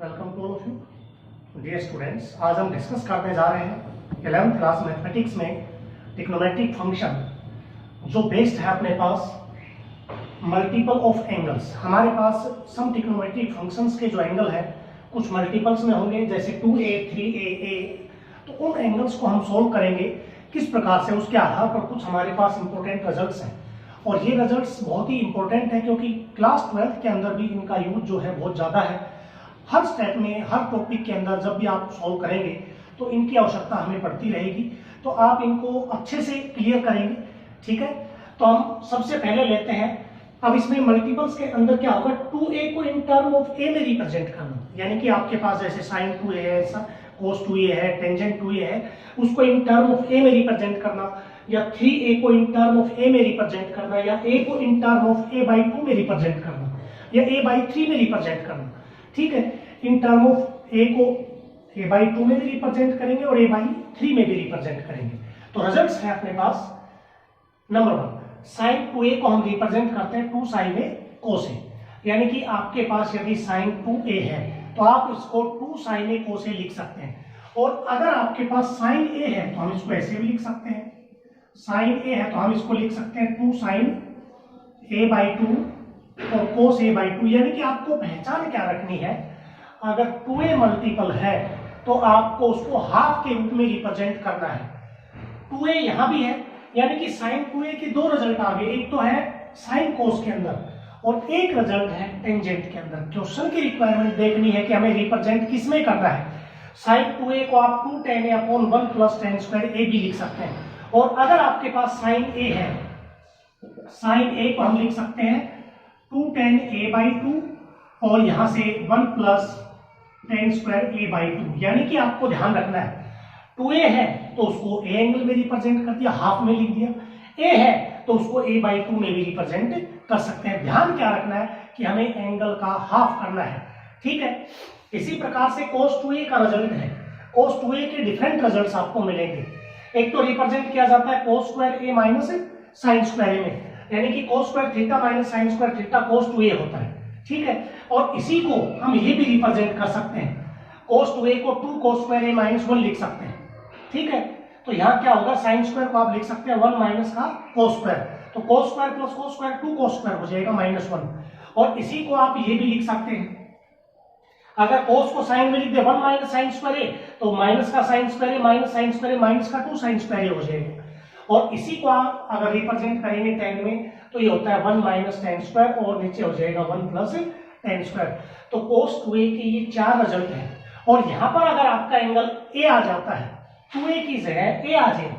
Welcome to all of you dear students. आज हम discuss करने जा रहे हैं 11th क्लास मैथमेटिक्स में ट्रिग्नोमेट्रिक फंक्शन जो बेस्ड है अपने पास मल्टीपल ऑफ एंगल्स। हमारे पास सम ट्रिग्नोमेट्रिक फंक्शंस के जो एंगल है कुछ मल्टीपल्स में होंगे, जैसे 2a 3a। तो उन एंगल्स को हम सोल्व करेंगे किस प्रकार से, उसके आधार पर कुछ हमारे पास इंपॉर्टेंट रिजल्ट्स हैं। और ये रिजल्ट्स बहुत ही इंपॉर्टेंट है क्योंकि क्लास 12th के अंदर भी इनका यूज जो है बहुत ज़्यादा है। हर स्टेप में, हर टॉपिक के अंदर जब भी आप सॉल्व करेंगे तो इनकी आवश्यकता हमें पड़ती रहेगी, तो आप इनको अच्छे से क्लियर करेंगे। ठीक है, तो हम सबसे पहले लेते हैं। अब इसमें मल्टीपल्स के अंदर क्या होगा, 2a को इन टर्म ऑफ a में रिप्रेजेंट करना, यानी कि आपके पास जैसे साइन 2a है, cos 2a है, टेंजेंट 2a है, उसको इन टर्म ऑफ a में रिप्रेजेंट करना, या 3a को इन टर्म ऑफ a में रिप्रेजेंट करना, या a को इन टर्म ऑफ a/2 में रिप्रेजेंट करना, या a/3 में रिप्रेजेंट करना। ठीक है, इन टर्म ऑफ a को a/2 में भी रिप्रेजेंट करेंगे और a/3 में भी रिप्रेजेंट करेंगे। तो रिजल्ट्स है अपने पास। नंबर 1, साइन 2a को हम रिप्रेजेंट करते हैं 2 sin a cos a, यानी कि आपके पास यदि साइन 2a है तो आप इसको 2 sin a cos a लिख सकते हैं। और अगर आपके पास साइन a है तो हम इसको ऐसे भी लिख सकते हैं, साइन a है तो हम इसको लिख सकते हैं 2 sin a/2 और cos a/2। यानी कि आपको पहचान क्या रखनी है, अगर 2a मल्टीपल है तो आपको उसको हाफ के रूप में रिप्रेजेंट करना है। 2a यहां भी है, यानी कि साइन 2a के दो रिजल्ट आ गए, एक तो है साइन कोस के अंदर और एक रिजल्ट है टेंजेंट के अंदर। क्वेश्चन की रिक्वायरमेंट देखनी है कि हमें रिप्रेजेंट किस में करना है। साइन 2a को आप 2 tan a upon 1 plus tan square a भी लिख सकते हैं। और अगर आपके पास साइन a है, साइन a को हम लिख सकते हैं 2 tan a/2 और यहां से 1 प्लस tan स्क्वायर a/2। यानी कि आपको ध्यान रखना है 2a है तो उसको a एंगल में रिप्रेजेंट कर दिया, हाफ में लिख दिया, a है तो उसको a/2 में भी रिप्रेजेंट कर सकते हैं। ध्यान क्या रखना है कि हमें एंगल का हाफ करना है। ठीक है, इसी प्रकार से cos 2a का रिजल्ट है। cos 2a के डिफरेंट रिजल्ट्स आपको मिलेंगे। एक तो रिप्रेजेंट किया जाता है cos square a minus sine square a में, यानी कि cos square theta minus sine square theta cos 2a होता है। ठीक है, और इसी को हम ये भी रिप्रेजेंट कर सकते हैं, cos 2a को 2 cos स्क्वायर a माइनस 1 लिख सकते हैं। ठीक है, तो यहाँ क्या होगा, साइन स्क्वायर को आप लिख सकते हैं 1 माइनस का cos स्क्वायर, तो cos square plus cos square 2 cos square हो जाएगा माइनस 1। और इसी को आप ये भी लिख सकते हैं, अगर cos को साइन में लिख दे 1 माइनस साइन स्क्वायर a, तो माइनस का sine square a minus sine square a minus का 2 साइन स्क्वायर a हो जाएगा। और इसी को आप अगर रिप्रेजेंट करेंगे tan में तो ये होता है 1 माइनस tan स्क्वायर और नीचे हो जाएगा 1 प्लस tan स्क्वायर। तो cos 2a के ये 4 रिजल्ट हैं। और यहाँ पर अगर आपका एंगल a आ जाता है, 2a की जगह a आ जाए,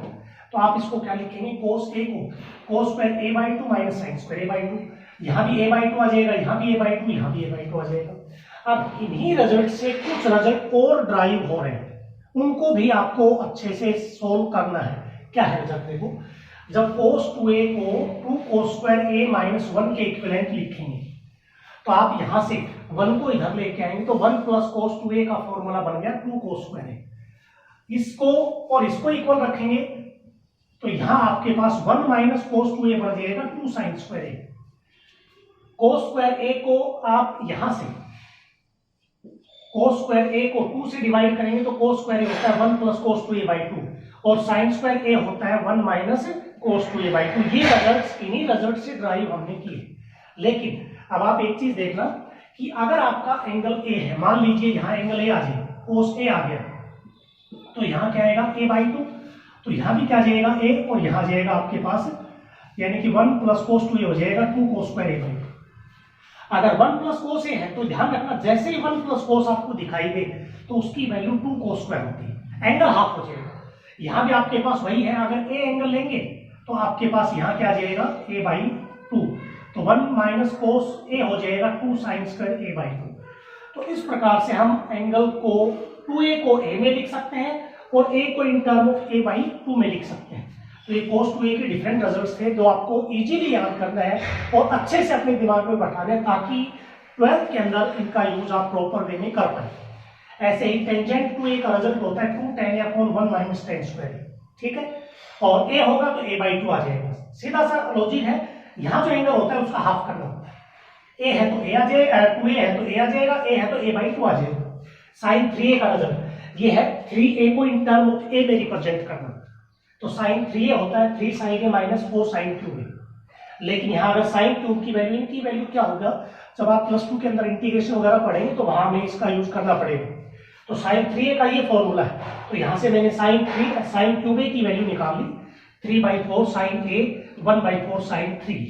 तो आप इसको क्या लिखेंगे, cos a को cos square a/2 minus sine square a/2, यहाँ भी a/2 आ जाएगा, यहाँ भी a/2, यहाँ भी a/2 आ जाएगा। अब इन्हीं रिजल्ट से कुछ रिजल्ट और ड्राइव हो रहे हैं, उनको भी आपको अच्छे से सोल्व करना है। क्या है रिजल्ट, देखो, जब cos 2a को 2 cos स्क्वायर a माइनस 1 के इक्विवेलेंट लिखेंगे तो आप यहां से 1 को इधर लेके आएंगे तो 1 प्लस cos 2a का फॉर्मूला बन गया 2 cos स्क्वायर a। इसको और इसको इक्वल रखेंगे तो यहां आपके पास 1 माइनस cos 2a बन जाएगा 2 sin square a। cos square a को आप यहां से cos स्क्वायर a को 2 से डिवाइड करेंगे तो cos स्क्वायर a होता है 1 प्लस cos 2a/2 और sin स्क्वायर a होता है 1 माइनस cos 2a/2। ये रिजल्ट्स इन्हीं रिजल्ट से ड्राइव हमने किए। लेकिन अब आप एक चीज देखना कि अगर आपका एंगल a है, मान लीजिए यहां एंगल a आ जाए, cos a आ गया, तो यहाँ क्या आएगा a/2, तो यहाँ भी क्या जाएगा a और यहाँ जाएगा आपके पास, यानी कि 1 प्लस cos 2a हो जाएगा 2 cos स्क्वायर a/2। अगर 1 प्लस cos a है तो ध्यान रखना, जैसे ही 1 प्लस cos आपको दिखाई दे तो उसकी वैल्यू 2 cos स्क्वायर होती है, एंगल हाफ हो जाएगा। यहाँ भी आपके पास वही है, अगर a एंगल लेंगे तो आपके पास यहाँ क्या जाएगा a/2, तो 1 माइनस cos a हो जाएगा 2 sin स्क्वायर a/2। तो इस प्रकार से हम एंगल को 2a को a में लिख सकते हैं और a को इन टर्म ऑफ a/2 में लिख सकते हैं। तो ये cos 2a के डिफरेंट रिजल्ट्स थे जो आपको इजीली याद करना है और अच्छे से अपने दिमाग में बैठाना है, ताकि 12th के अंदर इनका यूज आप प्रॉपर वे में कर पाए। ऐसे ही टेंजेंट 2a का रिजल्ट होता है 2 tan a upon 1 minus tan square. ठीक है, और a होगा तो a/2 आ जाएगा। सीधा सा लॉजिक है, यहाँ जो एंगल होता है उसका हाफ करना होता है। a है तो a आ जाएगा, 2a है तो a आ जाएगा, a है तो a/2 आ जाएगा। साइन 3a का रिजल्ट ये है 3a को इन टर्म ऑफ a में रिप्रेजेंट करना। तो साइन 3a होता है 3 sin a minus 4 sin cube a। लेकिन यहाँ अगर साइन क्यूब की वैल्यू, इनकी वैल्यू क्या होगा, जब आप +2 के अंदर इंटीग्रेशन वगैरह पढ़ेंगे तो वहां हमें इसका यूज करना पड़ेगा। तो साइन 3a का ये फॉर्मूला है, तो यहाँ से मैंने साइन क्यूब a की वैल्यू निकाल ली 3/4 sin a 1/4 sin 3।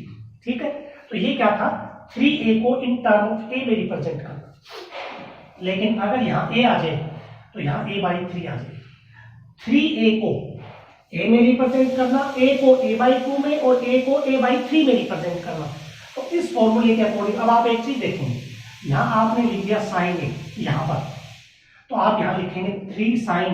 ठीक है, तो ये क्या था, 3a को इन टर्म ऑफ a में रिप्रेजेंट करना। लेकिन अगर यहाँ a आ जाए तो यहाँ a/3 आ जाए। 3a को a में रिप्रेजेंट करना, a को a/2 में और a को a/3 में रिप्रेजेंट करना। तो इस फॉर्मूले के अकॉर्डिंग अब आप एक चीज देखेंगे, यहाँ आपने लिख दिया साइन a यहाँ पर, तो आप यहाँ लिखेंगे 3 sin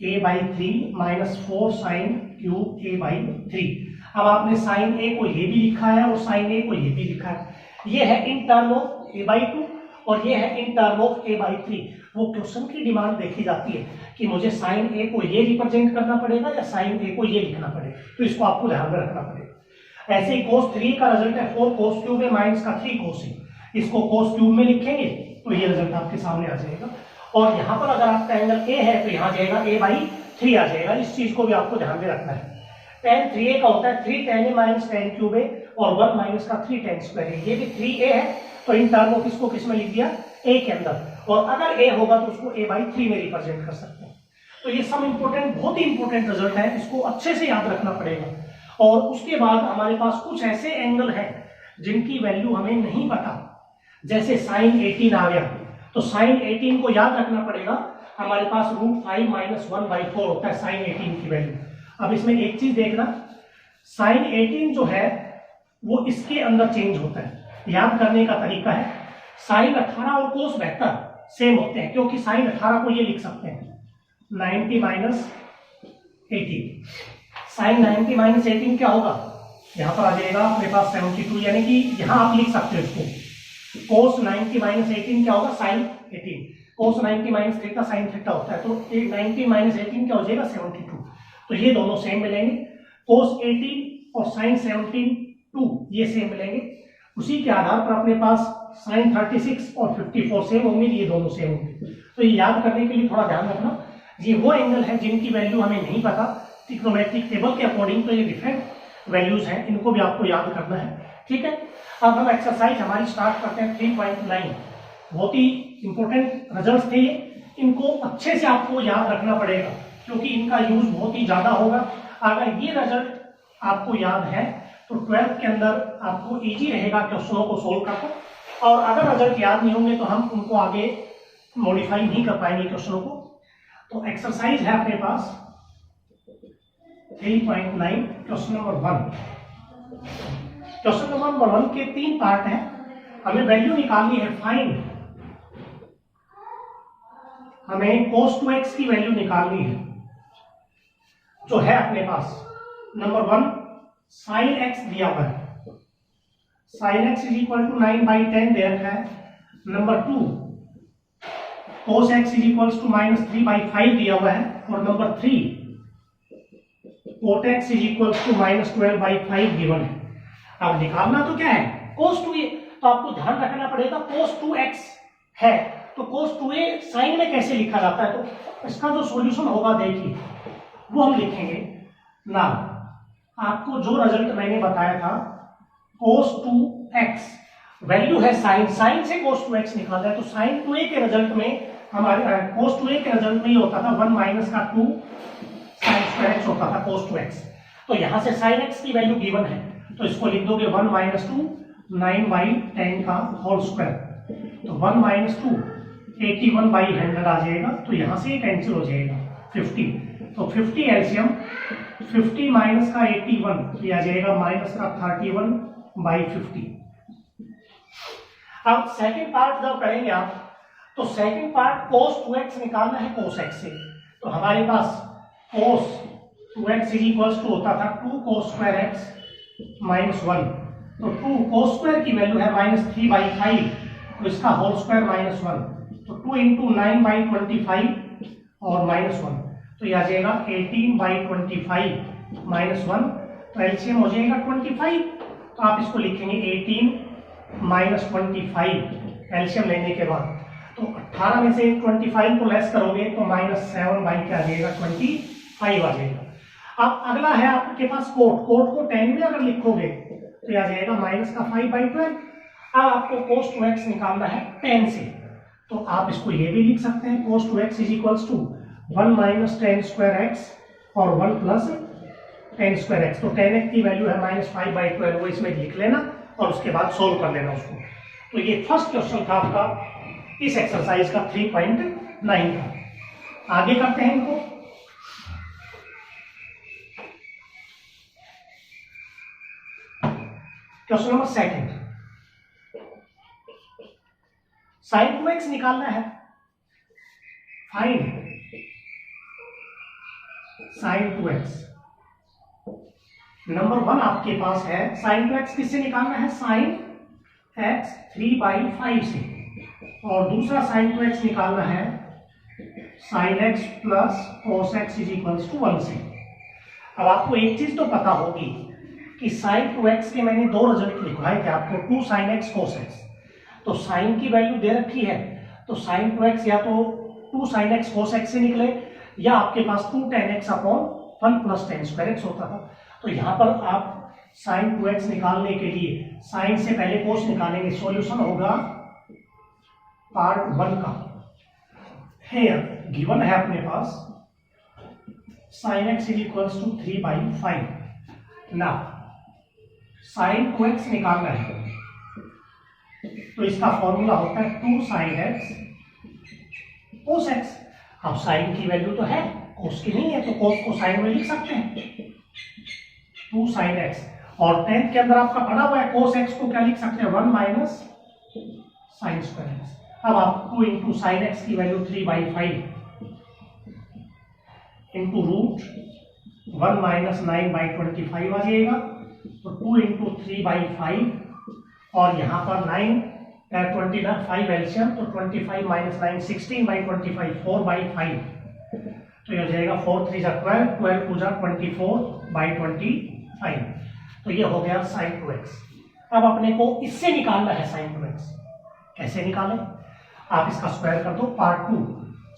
a/3 minus 4 sin cube a/3। अब आपने साइन a को ये भी लिखा है और साइन a को ये भी लिखा है। ये है इन टर्म ऑफ a/2 और ये है इन टर्म ऑफ a/3। वो क्वेश्चन की डिमांड देखी जाती है कि मुझे साइन a को ये रिप्रेजेंट करना पड़ेगा या साइन a को ये लिखना पड़ेगा, तो इसको आपको ध्यान में रखना पड़ेगा। ऐसे ही cos 3 का रिजल्ट है 4 cos क्यूब a माइनस का 3 cos a। इसको cos क्यूब में लिखेंगे तो ये रिजल्ट आपके सामने आ जाएगा। और यहाँ पर अगर आपका एंगल a है तो यहाँ जाएगा a/3 आ जाएगा। इस चीज को भी आपको ध्यान में रखना है। tan 3a का होता है 3 tan a minus tan cube a और 1 माइनस का 3 tan स्क्वायर a। ये भी 3a है तो इन टर्म ऑफ इसको किस में लिख दिया, a के अंदर, और अगर a होगा तो उसको a/3 में रिप्रेजेंट कर सकते हैं। तो ये सब इंपॉर्टेंट, बहुत ही इंपॉर्टेंट रिजल्ट है, इसको अच्छे से याद रखना पड़ेगा। और उसके बाद हमारे पास कुछ ऐसे एंगल हैं जिनकी वैल्यू हमें नहीं पता, जैसे साइन 18 आ गया तो साइन 18 को याद रखना पड़ेगा। हमारे पास √5 - 1/4 होता है साइन 18 की वैल्यू। अब इसमें एक चीज देखना, साइन 18 जो है वो इसके अंदर चेंज होता है। याद करने का तरीका है, साइन 18 और कोस 72 सेम होते हैं, क्योंकि साइन 18 को ये लिख सकते हैं 90 - 18। साइन 90 - 18 क्या होगा, यहाँ पर आ जाएगा अपने पास 72, यानी कि यहाँ आप लिख सकते हो इसको cos 90 - 18 क्या होगा, sine 18। cos 90 - theta sine theta होता है, तो 90 - 18 क्या हो जाएगा, 72। तो ये दोनों सेम मिलेंगे, cos 18 और साइन 72 ये सेम मिलेंगे। उसी के आधार पर अपने पास साइन 36 और 54 सेम होंगे, ये दोनों सेम होंगे। तो ये याद करने के लिए थोड़ा ध्यान रखना, ये वो एंगल है जिनकी वैल्यू हमें नहीं पता ट्रिग्नोमेट्रिक टेबल के अकॉर्डिंग, तो ये डिफरेंट वैल्यूज हैं, इनको भी आपको याद करना है। ठीक है, अब हम एक्सरसाइज हमारी स्टार्ट करते हैं 3.9। बहुत ही इंपॉर्टेंट रिजल्ट्स थे ये, इनको अच्छे से आपको याद रखना पड़ेगा क्योंकि इनका यूज बहुत ही ज्यादा होगा। अगर ये रिजल्ट आपको याद है तो 12th के अंदर आपको इजी रहेगा क्वेश्चनों को सोल्व करना, और अगर रिजल्ट याद नहीं होंगे तो हम उनको आगे मॉडिफाई नहीं कर पाएंगे क्वेश्चनों को। तो एक्सरसाइज है अपने पास 3.9 क्वेश्चन नंबर 1। क्वेश्चन नंबर 1 के 3 पार्ट हैं, हमें वैल्यू निकालनी है फाइंड, हमें cos 2x की वैल्यू निकालनी है जो है अपने पास। नंबर 1 sin x दिया हुआ है, sin x = 9/10 दे रखा है। नंबर 2 cos x = -3/5 दिया हुआ है, और नंबर 3 cot x = -12/5 गिवन है। अब निकालना तो क्या है, cos 2a, तो आपको ध्यान रखना पड़ेगा cos 2x है तो cos 2a साइन में कैसे लिखा जाता है, तो इसका जो सॉल्यूशन होगा देखिए वो हम लिखेंगे ना। आपको जो रिजल्ट मैंने बताया था cos 2x वैल्यू है साइन, साइन से cos 2x निकाला है, तो साइन 2a के रिजल्ट में हमारे cos 2a के रिजल्ट में ये होता था 1 - का 2 sin square x होता था cos 2x। तो यहां से sin x की वैल्यू गिवन है तो इसको लिख दोगे 1 - 2 9/10 का होल स्क्वायर, तो 1 - 2 81/100 आ जाएगा। तो यहां से ये कैंसिल हो जाएगा 50, तो 50 एलसीएम 50 माइनस का 81 ये आ जाएगा माइनस का 31/50। अब सेकंड पार्ट जब करेंगे आप तो सेकंड पार्ट cos 2x निकालना है cos x से, तो हमारे पास cos 2x = होता था 2 cos square x -1, तो 2 cos square की वैल्यू है -3/5, तो इसका होल स्क्वायर -1, तो 2 × 9/25 और -1, तो यह आ जाएगा 18/25 -1, तो एलसीएम हो जाएगा 25। तो आप इसको लिखेंगे 18 - 25 एलसीएम लेने के बाद। तो 18 में से 25 को लेस करोगे तो -7 बाई क्या आ जाएगा 25 आ जाएगा। अब अगला है आपके पास कोट को 10 में अगर लिखोगे तो यह आ जाएगा -5/12। अब आपको cos 2x निकालना है 10 से, तो आप इसको ये भी लिख सकते हैं cos 2x is equals to 1 - 10^2x और 1 + 10^2x। तो 10x की वैल्यू है -5/12, वो इसमें लिख लेना और उसके बाद सोल्व कर लेना उसको। तो ये फर्स्ट क्वेश्चन था आपका इस एक्सरसाइज का 3.9 का। आगे करते हैं इनको। क्वेश्चन नंबर 2, sin 2x निकालना है। Find sin 2x। नंबर 1 आपके पास है sin 2x किससे निकालना है, sin x 3/5 से, और दूसरा sin 2x निकालना है sin x plus cos x is equals to 1 से। अब आपको एक चीज तो पता होगी कि sin 2x के मैंने 2 रिजल्ट लिखवाए थे आपको, 2 sin x cos x। तो sin की वैल्यू दे रखी है, तो sin 2x या तो 2 sin x cos x से निकले या आपके पास 2 tan x अपॉन 1 + tan2x होता था। तो यहाँ पर आप sin 2x निकालने के लिए sin से पहले cos निकालेंगे। सॉल्यूशन होगा पार्ट 1 का। है गिवन है अपने पास sin x is equals to 3/5। ना sin 2x निकालना है तो इसका फॉर्मूला होता है 2 sin x cos x। अब sin की वैल्यू तो है, cos की नहीं है, तो cos को sin में लिख सकते हैं 2 sin x। और 10th के अंदर आपका पढ़ा हुआ है cos x को क्या लिख सकते हैं 1 - sin²x। अब आप 2 × sin x की वैल्यू 3/5 इंटू रूट 1 - 9/25 आ जाएगा। तो 2 × 3/5 और यहाँ पर 25 एलसीएम, तो 25 - 9 16/25 4/5। तो ये हो जाएगा 4 × 3 = 12, 12 × 2 = 24/25। तो ये हो गया sin 2x। अब अपने को इससे निकालना है sin 2x। कैसे निकालें, आप इसका स्क्वायर कर दो। Part 2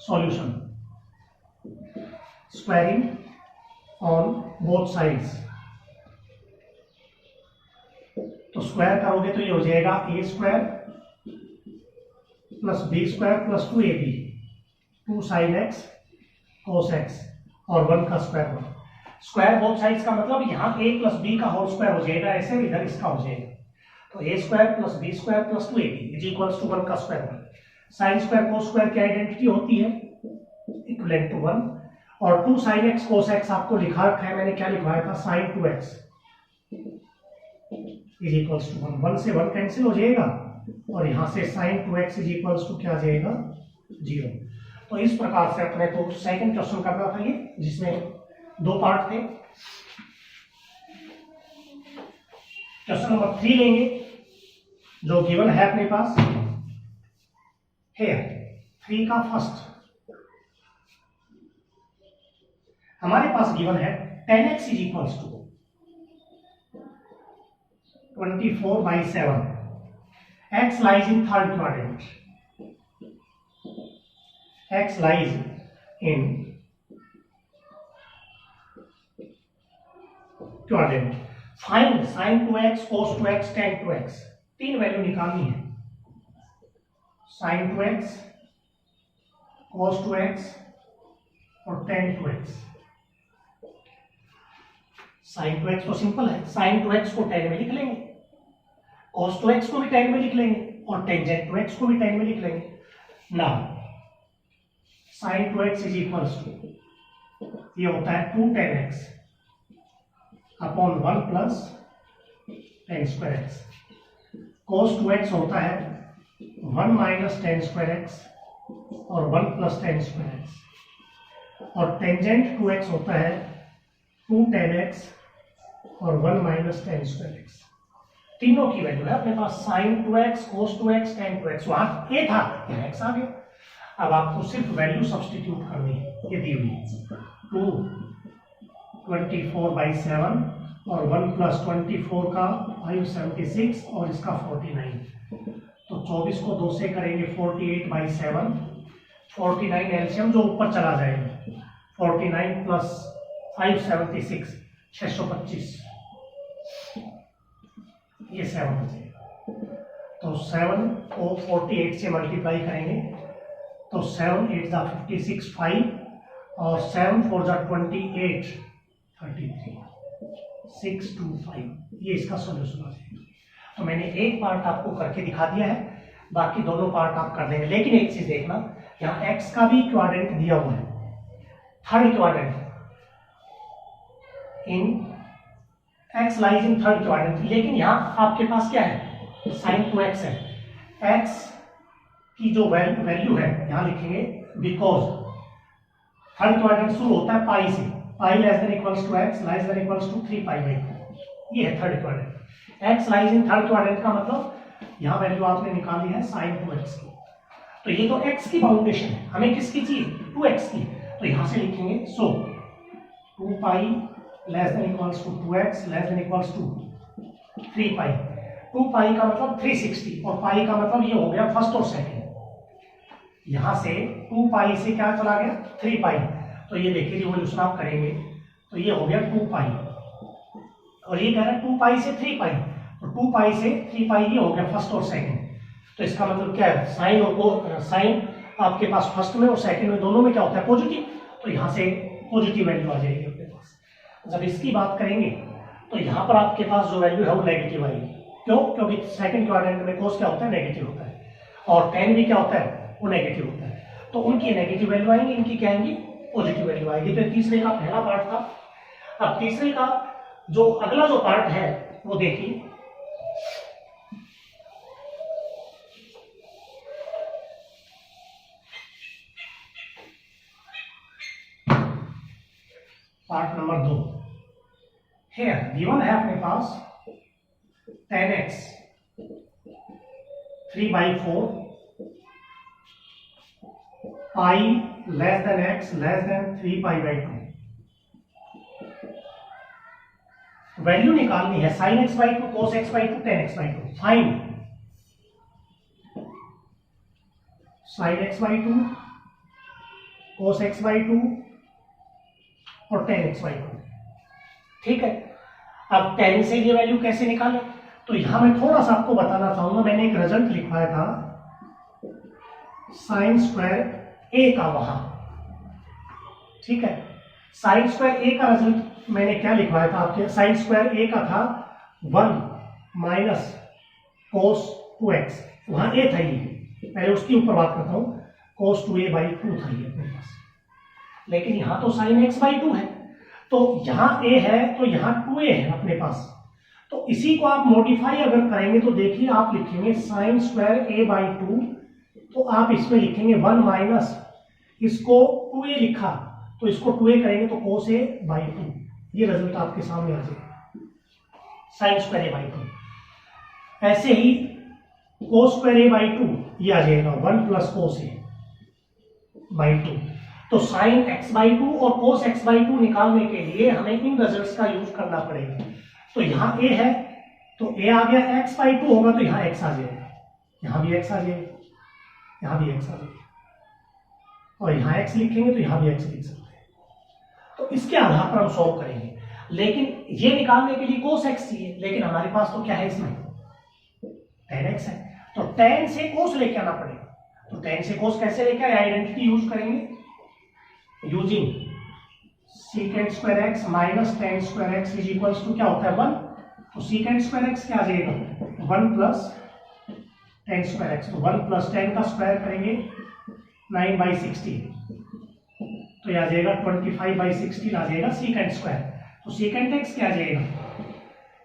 solution, squaring on both sides. तो स्क्वायर करोगे तो ये हो जाएगा a² + b² + 2ab 2 sin x cos x और 1 का स्क्वायर 1। स्क्वायर बोथ साइड्स का मतलब यहाँ a + b का होल स्क्वायर हो जाएगा, ऐसे इधर इसका हो जाएगा। तो a² + b² + 2ab is equals to 1 का square 1। Sine square cos square की आइडेंटिटी होती है इक्वलेंट टू 1। और 2 sin x cos x आपको लिखा रखा है, मैंने क्या लिखवाया था sin 2x is equals to 1। 1 से 1 कैंसिल हो जाएगा और यहां से sin 2x is equals to क्या आ जाएगा 0। तो इस प्रकार से अपने को सेकंड क्वेश्चन करना था ये, जिसमें 2 पार्ट थे। क्वेश्चन नंबर 3 लेंगे जो गिवन है अपने पास है 3 का फर्स्ट। हमारे पास गिवन है 10x is equals to 24/7। x lies in third quadrant. X lies in quadrant. Find sin 2x, cos 2x, tan 2x। 3 value निकालनी है। sin 2x, cos 2x और tan 2x। sin 2x तो simple है, sin 2x को tan में लिख लेंगे, cos 2x को भी tan में लिख लेंगे और tangent 2x को भी tan में लिख लेंगे। ना sin 2x is equals to ये होता है 2 tan x upon 1 + tan²x। cos 2x होता है 1 - tan²x और 1 + tan²x। और tangent 2x होता है 2 tan x और 1 - tan²x। तीनों की वैल्यू है अपने पास sin 2x, cos 2x, tan 2x। वहां a था, यहाँ x आ गया। अब आपको सिर्फ वैल्यू सब्स्टिट्यूट करनी है, ये दी हुई 2 24/7 और 1 + 24 का 576 और इसका 49। तो 24 को 2 से करेंगे 48/7, 49 एलसीएम जो ऊपर चला जाएगा, 49 प्लस 576 625, ये 7 बचेगा। तो 7 को 48 से मल्टीप्लाई करेंगे तो 7 8 जा 56 5 और 7 4 जा 28 33 625, ये इसका सोल्यूशन आ जाएगा। तो मैंने एक पार्ट आपको करके दिखा दिया है, बाकी दोनों पार्ट आप कर देंगे। लेकिन एक चीज देखना, यहाँ x का भी क्वाड्रेंट दिया हुआ है, third quadrant, in x lies in third quadrant, लेकिन यहाँ आपके पास क्या है, sin 2x है। x की जो वैल्यू है यहाँ लिखेंगे बिकॉज थर्ड क्वाड्रेंट शुरू होता है पाई से, pi less than equals to x less than equals to 3π/2, ये है third quadrant. x lies in third quadrant का मतलब यहाँ वैल्यू आपने निकाली है sin 2x की, तो ये तो x की बाउंडेशन है, हमें किसकी चाहिए, 2x की, तो यहाँ से लिखेंगे so 2π less than equals to 2x less than equals to 3π, 2π का मतलब 360 और पाई का मतलब ये हो गया फर्स्ट और सेकंड, यहां से 2π से क्या चला गया 3π, तो ये देखिए रिवोल्यूशन आप करेंगे तो ये हो गया 2π, और ये कह रहा है 2π से 3π, तो 2π से 3π ये हो गया फर्स्ट और सेकंड, तो इसका मतलब क्या है, साइन और साइन आपके पास फर्स्ट में और सेकंड में दोनों में क्या होता है पॉजिटिव, तो यहाँ से पॉजिटिव वैल्यू आ जाएगी अपने पास। जब इसकी बात करेंगे तो यहाँ पर आपके पास जो वैल्यू है वो नेगेटिव आएगी, क्यों, क्योंकि सेकंड क्वाड्रेंट में कोस क्या होता है, नेगेटिव होता है, और tan भी क्या होता है, वो नेगेटिव होता है, तो उनकी नेगेटिव वैल्यू आएंगी, इनकी क्या आएंगी, पॉजिटिव वैल्यू आएगी। तो तीसरे का पहला पार्ट था। अब तीसरे का जो अगला जो पार्ट है वो देखिए, पार्ट नंबर 2 है, गिवन है अपने पास tan x 3/4 pi less than x less than 3π/2, value निकालनी है sin x/2 cos x/2 tan x/2, find sin x/2 cos x/2 और tan x/2, ठीक है। अब tan से ये वैल्यू कैसे निकालें, तो यहां मैं थोड़ा सा आपको बताना चाहूंगा, मैंने एक रिजल्ट लिखवाया था साइन स्क्वायर ए का वहां, ठीक है, साइन स्क्वायर ए का रिजल्ट मैंने क्या लिखवाया था आपके, साइन स्क्वायर ए का था 1 माइनस कोस 2x, वहां ए था, ये पहले उसके ऊपर बात करता हूं, कोस 2a/2 था ये अपने पास, लेकिन यहां तो साइन x/2 है, तो यहां a है तो यहां 2a है अपने पास, तो इसी को आप मॉडिफाई अगर करेंगे तो देखिए आप लिखेंगे साइन स्क्वायर a/2, तो आप इसमें लिखेंगे 1 माइनस इसको 2a लिखा तो इसको 2a करेंगे तो cos a/2, ये रिजल्ट आपके सामने आ जाएगा साइन स्क्वायर a/2। ऐसे ही cos स्क्वायर a/2 ये आ जाएगा 1 प्लस cos a/2। तो साइन x/2 और cos x/2 निकालने के लिए हमें इन रिजल्ट्स का यूज करना पड़ेगा। तो यहाँ a है तो a आ गया, x/2 होगा तो यहाँ x आ जाएगा, यहाँ भी x आ जाएगा, यहाँ भी x आ जाएगा, और यहाँ x लिखेंगे तो यहाँ भी x लिख सकते हैं। तो इसके आधार पर हम सॉल्व करेंगे, लेकिन ये निकालने के लिए cos x चाहिए, लेकिन हमारे पास तो क्या है इसमें tan x है, तो tan से cos लेके आना पड़ेगा। तो tan से cos कैसे लेके आए, आइडेंटिटी यूज करेंगे, using secant square x minus tan square x is equals to क्या होता है 1, तो secant स्क्वायर x क्या आ जाएगा 1 प्लस tan स्क्वायर x, तो 1 प्लस tan का स्क्वायर करेंगे 9/16, तो यह आ जाएगा 25/16 आ जाएगा secant स्क्वायर, तो secant x क्या आ जाएगा,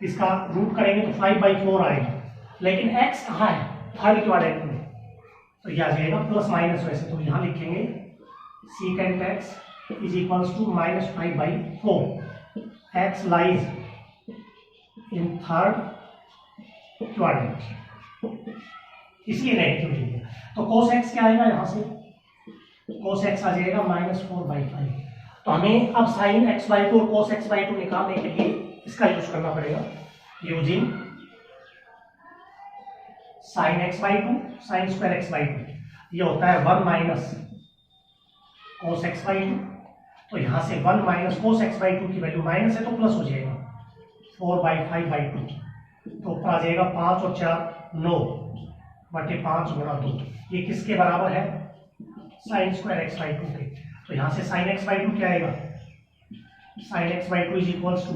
इसका रूट करेंगे तो 5/4 आएगा, लेकिन x कहाँ है थर्ड क्वाड्रेंट में, तो यह आ जाएगा प्लस माइनस, वैसे तो यहाँ लिखेंगे secant x is equals to minus 5/4, x lies in third quadrant, इसलिए नेगेटिव लिखिए। तो cos x क्या आएगा, यहाँ से cos x आ जाएगा -4/5। तो हमें अब sin x/2 और cos x/2 निकालने के लिए इसका यूज करना पड़ेगा, using sign x by to, sine square x by two, ये होता है 1 minus cos x by two. तो यहाँ से 1 minus cos x by two की वैल्यू माइनस है तो प्लस हो जाएगा 4/5/2, तो ऊपर आ जाएगा 5 और 4 9 बटे 5 गुणा 2, ये किसके बराबर है? Sine square x by to के। तो यहाँ से साइन एक्स बाई टू क्या आएगा? Sine x by two is equals to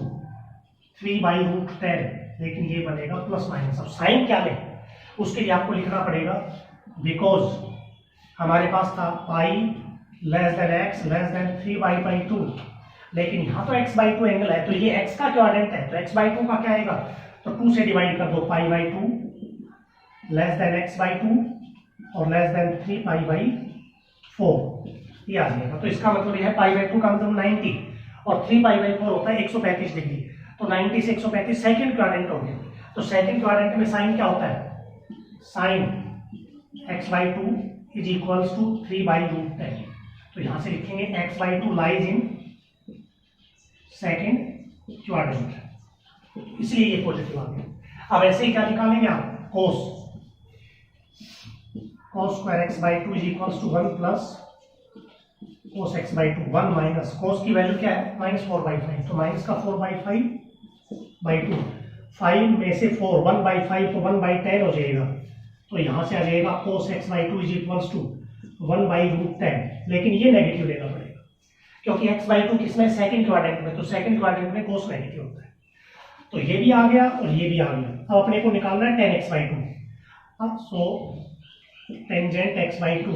3/√10, लेकिन ये बनेगा प्लस माइनस। अब साइन क्या है उसके लिए आपको लिखना पड़ेगा, बिकॉज हमारे पास था पाई less then x less than 3/2, लेकिन यहाँ तो x बाई टू एंगल है, तो ये x का क्वाड्रेंट है, तो x बाई टू का क्या आएगा? तो 2 से डिवाइड कर दो, π/2 less than x by two और लेस देन 3π/4, ये आ जाएगा। तो इसका मतलब यह है π/2 का मतलब 90 और 3π/4 होता है 135 डिग्री, तो 90 से 135 सेकंड क्वाड्रेंट हो गया। तो सेकंड क्वाड्रेंट में साइन क्या होता है? Sine x by two is equals to 3/√10, तो यहां से लिखेंगे x by two lies in second quadrant, इसलिए ये पॉजिटिव आ गया। अब ऐसे ही क्या निकालेंगे आप? cos square x by two is equals to 1 plus cos x by two, 1 minus cos की वैल्यू क्या है? -4/5, तो माइनस का 4/5/2, 5 में से 4 1/5 तो 1/10 हो जाएगा, तो यहां से आ जाएगा cos x by two is equals to 1/√10, लेकिन ये नेगेटिव लेना पड़ेगा क्योंकि x बाई टू किसमें? सेकंड क्वाड्रेंट में, तो सेकंड क्वाड्रेंट में cos नेगेटिव होता है। तो ये भी आ गया और ये भी आ गया। अब अपने को निकालना है tan x बाई टू। अब so tangent x by two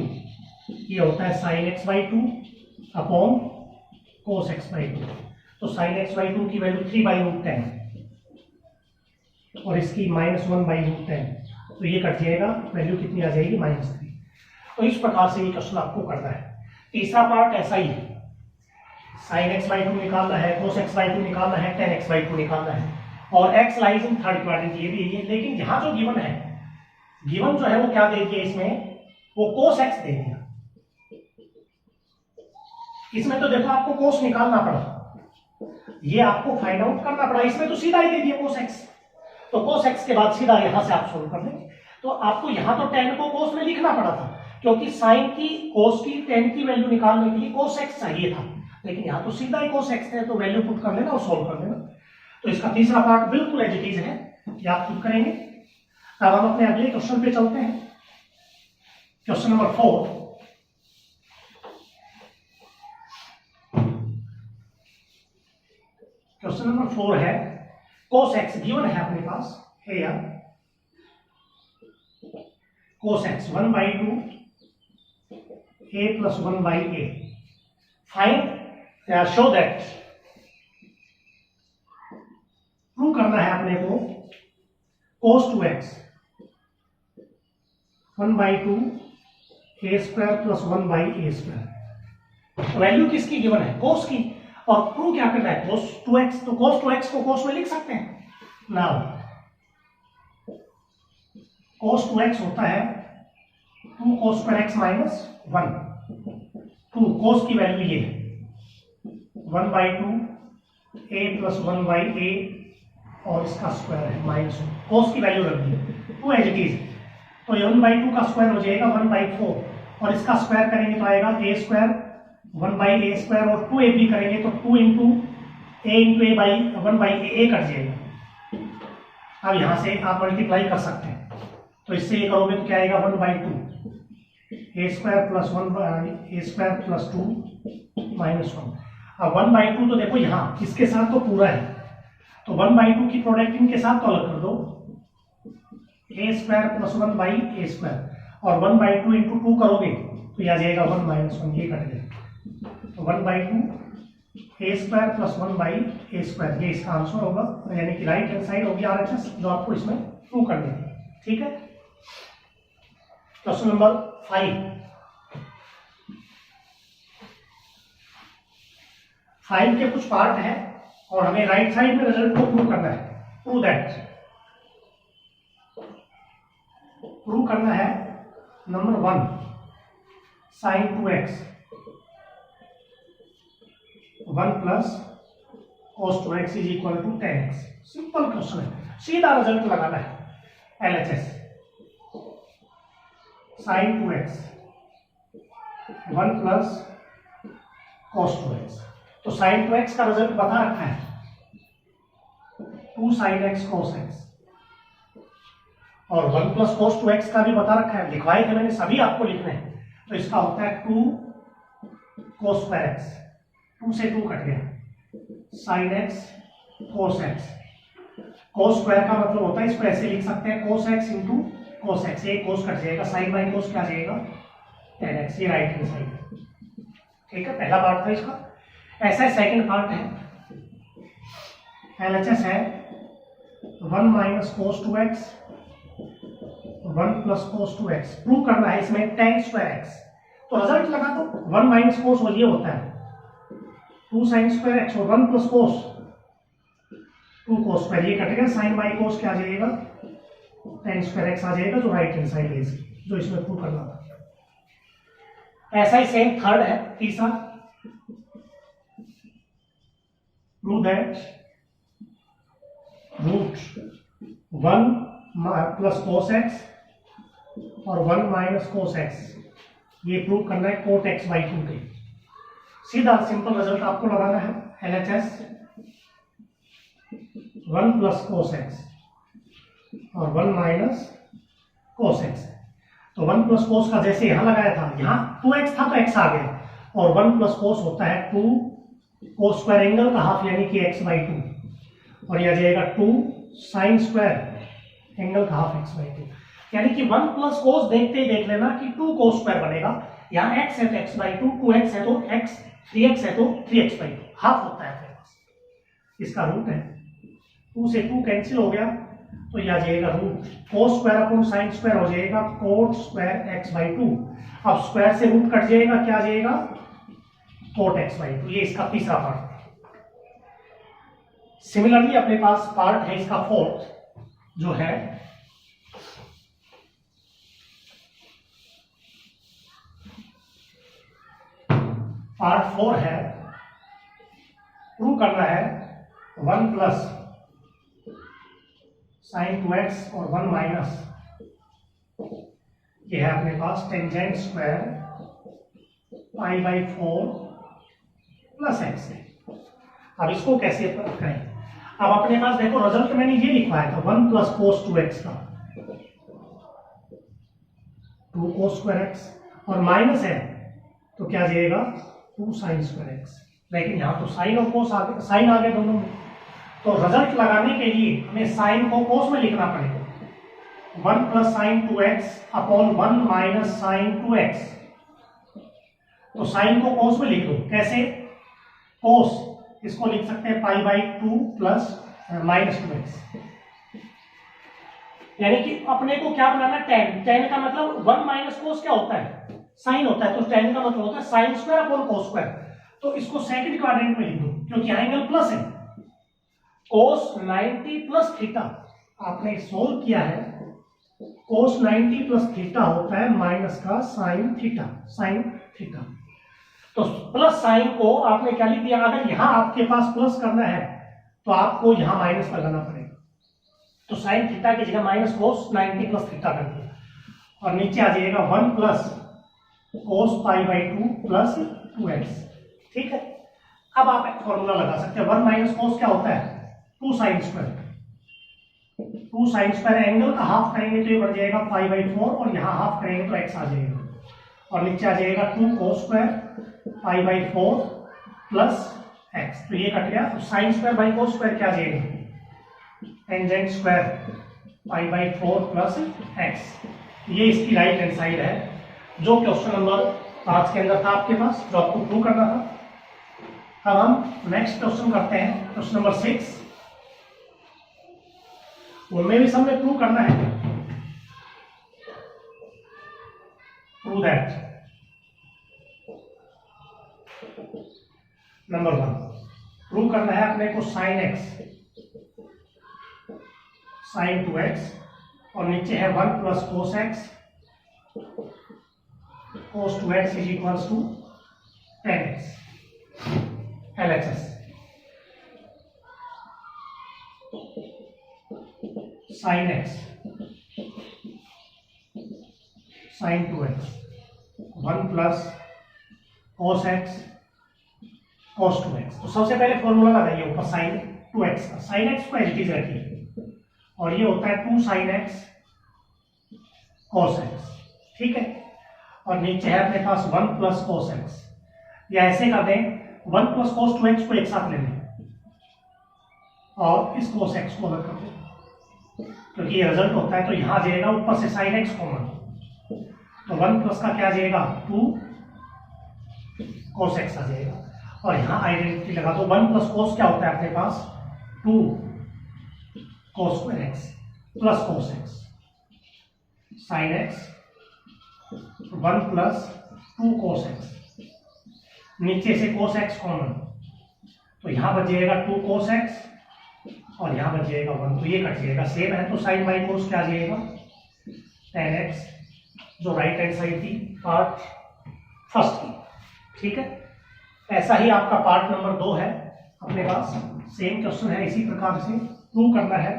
ये होता है sin x by two upon cos x by two, तो sin x बाई टू की वैल्यू 3/√10 और इसकी -1/√10, तो ये कट जाएगा, वैल्यू कितनी आ जाएगी? -3। तो इस प्रकार से ये क्वेश्चन आपको करना है। तीसरा पार्ट ऐसा ही है, sin x बाई टू निकालना है, cos x बाई टू निकालना है, tan x बाई टू निकालना है, और x lies in third quadrant, ये भी है। लेकिन यहाँ जो गिवन है, गिवन जो है वो क्या दे दिया इसमें? वो cos x दे दिया। इसमें तो देखो आपको cos निकालना पड़ा, ये आपको फाइंड आउट करना पड़ा, इसमें तो सीधा ही दे दिया cos x, तो cos x के बाद सीधा यहां से आप सोल्व कर देंगे। तो आपको यहां तो tan को cos में लिखना पड़ा था, क्योंकि sin की cos की tan की वैल्यू निकालने के लिए cos x चाहिए था, लेकिन यहां तो सीधा ही cos x है, तो वैल्यू पुट कर लेना और सोल्व कर लेना। तो इसका तीसरा पार्ट बिल्कुल एज इट इज है, ये आप खुद करेंगे। अब हम अपने अगले क्वेश्चन पे चलते हैं, क्वेश्चन नंबर 4। क्वेश्चन नंबर 4 है cos x गिवन है अपने पास है यार, cos x 1/2 a plus 1/a, find show that, prove करना है अपने को cos 2x 1/2 a square plus 1/a square, value किसकी गिवन है? cos की, और प्रूव क्या करना है? cos 2x, तो cos 2x को cos में लिख सकते हैं। नाउ cos 2x होता है 2 cos square x minus 1, 2 cos की वैल्यू ये है 1/2 a प्लस 1/a और इसका स्क्वायर है -1, cos की वैल्यू रख दी 2 एज इट इज, तो 1/2 का स्क्वायर हो जाएगा 1/4 और इसका स्क्वायर करेंगे तो आएगा a स्क्वायर 1/a स्क्वायर, और 2a भी करेंगे तो 2 into a into a by 1/a cut जाएगा। अब यहां से आप मल्टीप्लाई कर सकते हैं, तो इससे ये करोगे तो क्या आएगा 1/2 a square plus 1 a square plus 2 -1। अब 1/2 तो देखो यहाँ इसके साथ तो पूरा है, तो 1/2 की प्रोडक्ट इनके साथ तो अलग कर दो, a square plus 1/a square, और 1/2 इंटू 2 करोगे तो यह आ जाएगा 1 -1, ये कट गया, तो 1/2 a square plus 1/a square, ये इसका आंसर होगा, यानी कि राइट हैंड साइड होगी RHS, जो आपको इसमें प्रूव करनी है। ठीक है, क्वेश्चन नंबर 5 के कुछ पार्ट है और हमें राइट साइड में रिजल्ट को प्रूव करना है। प्रूव करना है number 1 sin 2x 1 plus cos 2x is equal to 10x। Simple question है, सीधा रिजल्ट लगाना है LHS। Sign 2x 1 plus cos 2x। तो साइन 2x का रिजल्ट बता रखा है 2 sin x cos x, और 1 प्लस cos 2x का भी बता रखा है, लिखवाए थे मैंने, सभी आपको लिखने हैं। तो इसका होता है 2 cos square x, 2 से 2 कट गया, sin x cos x। cos square का मतलब होता है, इसको ऐसे लिख सकते हैं cos x into cos x, एक cos कट जाएगा, sin बाई cos क्या जाएगा tan x, ये राइट हैंड साइड है। ठीक है, पहला पार्ट था इसका। ऐसा सेकंड पार्ट है, LHS है 1 minus cos 2x 1 plus cos 2x। Prove करना है इसमें tan स्क्वायर x, तो रिजल्ट लगा दो, 1 माइनस cos वो ये होता है 2 sin स्क्वायर x, और 1 प्लस cos 2 cos स्क्वायर, ये कटेगा, sin बाई cos क्या आ जाएगा tan स्क्वायर x आ जाएगा, जो राइट हैंड साइड है जो इसमें प्रूव करना था। ऐसा ही सेम थर्ड है, तीसरा, prove that root 1 plus cos x और 1 माइनस cos x, ये प्रूव करना है cot x बाई 2 के। सीधा सिंपल रिजल्ट आपको लगाना है, LHS 1 प्लस cos x और 1 माइनस cos x। तो 1 प्लस cos का जैसे यहां लगाया था, यहां 2x था तो x आ गया, और 1 प्लस cos होता है 2 cos स्क्वायर एंगल का हाफ यानी कि x बाई 2, और यह जाएगा 2 साइन स्क्वायर एंगल का हाफ x बाई 2, यानी कि 1 प्लस cos देखते ही देख लेना कि 2 cos स्क्वायर बनेगा। यहाँ x है तो x बाई 2, 2x है तो x, 3x है तो 3x बाई 2, हाफ होता है अपने पास, इसका रूट है 2 से 2 कैंसिल हो गया, तो यह आ जाएगा root cos square upon sine square हो जाएगा cot स्क्वायर x बाई 2। अब स्क्वायर से रूट कट जाएगा, क्या आ जाएगा cot x बाई 2। ये इसका तीसरा पार्ट। सिमिलरली अपने पास पार्ट है इसका फोर्थ, जो है पार्ट 4 है, प्रूव करना है 1 प्लस साइन 2x और 1 माइनस, ये है अपने पास tangent square pi by 4 plus x है। अब इसको कैसे करें, अब अपने पास देखो रिजल्ट मैंने ये लिखवाया था 1 प्लस cos 2x का 2 cos स्क्वायर x, और माइनस है तो क्या जाएगा 2 साइन स्क्वायर x, लेकिन यहाँ तो साइन और cos आ गए, साइन आ गए दोनों में, तो रिजल्ट लगाने के लिए हमें साइन को cos में लिखना पड़ेगा। 1 plus sine 2x upon 1 minus sine 2x, तो साइन को cos में लिख दो, कैसे cos, इसको लिख सकते हैं pi by 2 plus minus 2x, यानी कि अपने को क्या बनाना है tan, tan का मतलब 1 माइनस cos क्या होता है साइन होता है, तो tan का मतलब होता है sine square upon cos square, तो इसको सेकंड क्वाड्रेंट में लिख दो क्योंकि यहाँ एंगल प्लस है, cos 90 प्लस थीटा, आपने सोल्व किया है cos 90 प्लस थीटा होता है माइनस का साइन थीटा, साइन थीटा, तो प्लस साइन को आपने क्या लिख दिया, अगर यहां आपके पास प्लस करना है तो आपको यहां माइनस लगाना पड़ेगा, तो साइन थीटा की जगह माइनस cos 90 प्लस थीटा कर दिया, और नीचे आ जाएगा 1 plus cos pi by 2 plus 2x। ठीक है, अब आप एक फॉर्मूला लगा सकते हैं, 1 माइनस cos क्या होता है 2 sine square, 2 sine square angle का हाफ करेंगे तो ये बढ़ जाएगा पाई बाई 4, और यहाँ हाफ करेंगे तो x आ जाएगा, और नीचे आ जाएगा 2 cos square pi by 4 plus x, तो ये कट गया, तो sign square by cos square क्या आ जाएगा tangent square pi by 4 plus x। ये इसकी राइट हैंड साइड है, जो क्वेश्चन नंबर 5 के अंदर था आपके पास, जो आपको प्रूव करना था। अब हम नेक्स्ट क्वेश्चन करते हैं, क्वेश्चन नंबर 6, उनमें भी सबने प्रूव करना है, प्रूव दैट नंबर 1, प्रूव करना है अपने को साइन x साइन 2x, और नीचे है 1 plus cos x, cos 2x is equals to tan x, LHS sin x sine 2x 1 plus cos x cos 2x। तो सबसे पहले फॉर्मूला लगाइए ऊपर साइन 2x का, साइन x को एज इट इज रखिए और ये होता है 2 sin x cos x, ठीक है। और नीचे है अपने पास 1 प्लस cos x, या ऐसे कर दें 1 प्लस cos 2x को एक साथ ले लें और इस cos x को अलग कर दें, क्योंकि ये रिजल्ट होता है। तो यहां आ जाएगा ऊपर से sin x कॉमन, तो 1 प्लस का क्या आ जाएगा 2 cos x आ जाएगा। और यहां आइडेंटिटी लगा दो, 1 प्लस cos क्या होता है अपने पास 2 cos square x plus cos x sin x 1 plus 2 cos x, नीचे से cos x कॉमन, तो यहां बच जाएगा 2 cos x और यहां बच जाएगा 1, तो ये कट जाएगा, सेम है। तो sin बाई cos क्या आ जाएगा 10x, जो राइट हैंड साइड थी पार्ट फर्स्ट की, ठीक है। ऐसा ही आपका पार्ट नंबर 2 है अपने पास, सेम क्वेश्चन है, इसी प्रकार से प्रूव करना है।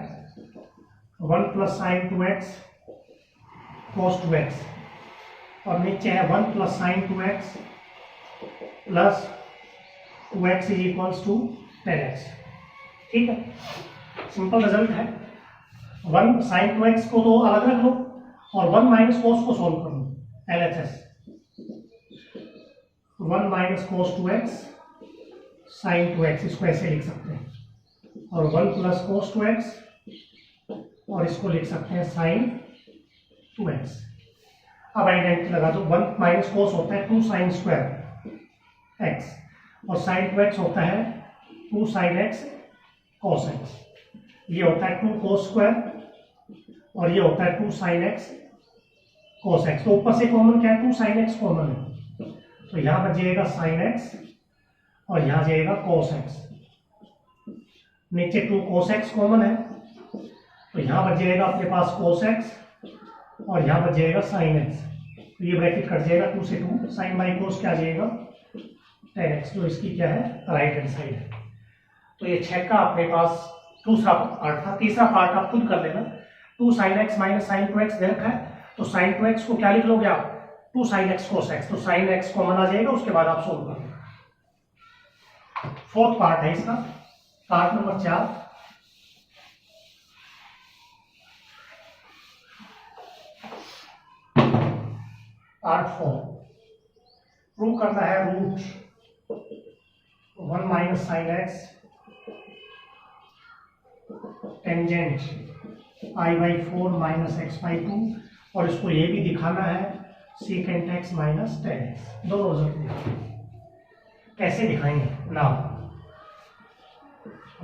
1 plus sine 2x cos 2x और नीचे है 1 plus sine 2x plus 2x is equals to 10x, ठीक है। सिंपल रिजल्ट है। 1 साइन 2x को तो अलग रख लो और 1 माइनस cos को सोल्व कर लो, LHS 1 minus cos 2x sine 2x, इसको ऐसे लिख सकते हैं, और 1 प्लस cos 2x और इसको लिख सकते हैं साइन 2x। अब आइडेंटिटी लगा दो, 1 माइनस cos होता है 2 साइन स्क्वायर x और साइन 2x होता है 2 साइन x cos x, ये होता है 2 cos स्क्वायर और ये होता है 2 साइन x cos x। तो ऊपर से कॉमन क्या है 2 साइन x कॉमन है, तो यहां बच जाएगा साइन x और यहां जाएगा cos x, नीचे 2 cos x कॉमन है, तो यहां बच जाएगा अपने पास cos x और यहां बच जाएगा sin x, तो ये ब्रैकेट कट जाएगा 2 से 2, sin बाई cos क्या आ जाएगा 10x, जो इसकी क्या है राइट हैंड साइड है। तो ये 6 का अपने पास दूसरा पार्ट था। तीसरा पार्ट आप खुद कर लेना, 2 sin x minus sine 2x दे रखा है, तो sin 2x को क्या लिख लोगे आप 2 sin x cos x, तो sin x कॉमन आ जाएगा, उसके बाद आप सोल्व कर लेना। फोर्थ पार्ट है इसका, पार्ट नंबर 4। पार्ट 4 प्रूव करना है root 1 minus sine x tangent pi by 4 minus x by 2, और इसको ये भी दिखाना है सीकेंट एक्स माइनस 10x, दोनों रिजल्ट दिखाएंगे। कैसे दिखाएंगे ना,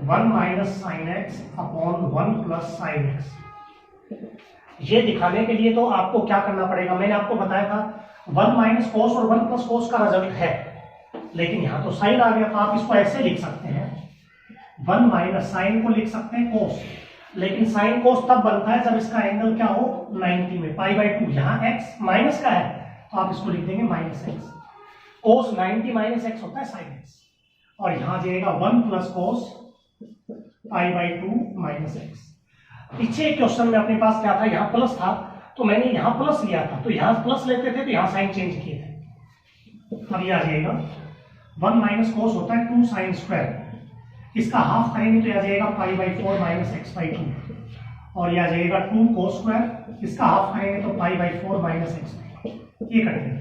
1 minus sine x upon 1 plus sine x, ये दिखाने के लिए तो आपको क्या करना पड़ेगा, मैंने आपको बताया था 1 माइनस कोस और 1 प्लस कोस का रिजल्ट है, लेकिन यहां तो साइन आ गया, तो आप इसको ऐसे लिख सकते हैं 1 माइनस साइन को लिख सकते हैं कोस, लेकिन साइन कोस तब बनता है जब इसका एंगल क्या हो 90 में, पाई बाई 2, यहाँ x माइनस का है तो आप इसको लिख देंगे माइनस एक्स, कोस 90 माइनस एक्स होता है साइन एक्स, और यहां जाएगा 1 plus cos pi by 2 minus x. पीछे क्वेश्चन में अपने पास क्या था, यहाँ प्लस था तो मैंने यहाँ प्लस लिया था, तो यहाँ प्लस लेते थे तो यहाँ साइन चेंज किए थे। अब ये आ जाएगा 1 माइनस कोस होता है 2 साइन स्क्वायर, इसका हाफ करेंगे तो यह आ जाएगा पाई बाई 4 माइनस एक्स बाई 2, और यह आ जाएगा 2 कोस स्क्वायर, इसका हाफ करेंगे तो पाई बाई 4 माइनस एक्स, ये करेंगे।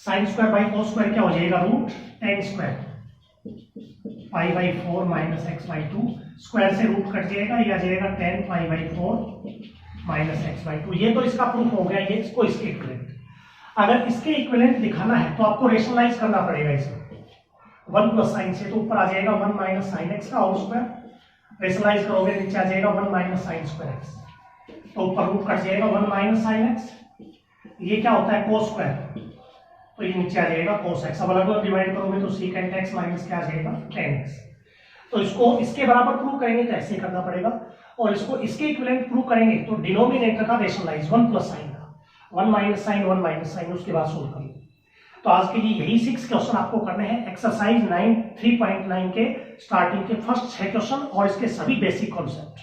Sine square by cos square क्या हो जाएगा root tan square pi by 4 minus x by 2, square से रूट कट जाएगा, यह आ जाएगा 10 pi by 4 minus x by 2। ये तो इसका प्रूफ हो गया, ये इसको इसके इक्विवेलेंट। अगर इसके इक्विवेलेंट दिखाना है तो आपको रेशनलाइज करना पड़ेगा इसको, 1 प्लस साइन से तो ऊपर आ जाएगा 1 माइनस साइन एक्स का होल स्क्वायर, रेशनलाइज करोगे नीचे आ जाएगा 1 माइनस साइन स्क्वायर एक्स, तो ऊपर रूट कट जाएगा 1 माइनस साइन एक्स, ये क्या होता है कोस स्क्वायर, तो ये नीचे आ जाएगा कोस एक्स। अब अलग अलग डिवाइड करोगे तो सीकेंट एक्स माइनस क्या आ जाएगा 10x। तो इसको इसके बराबर प्रूव करेंगे तो ऐसे करना पड़ेगा, और इसको इसके इक्विवेलेंट प्रूव करेंगे तो डिनोमिनेटर का रेशनलाइज 1 प्लस साइन का, 1 माइनस साइन 1 माइनस साइन, उसके बाद सोल्व करेंगे। तो आज के लिए यही 6 क्वेश्चन आपको करने हैं, एक्सरसाइज 9 3.9 के स्टार्टिंग के फर्स्ट 6 क्वेश्चन और इसके सभी बेसिक कॉन्सेप्ट।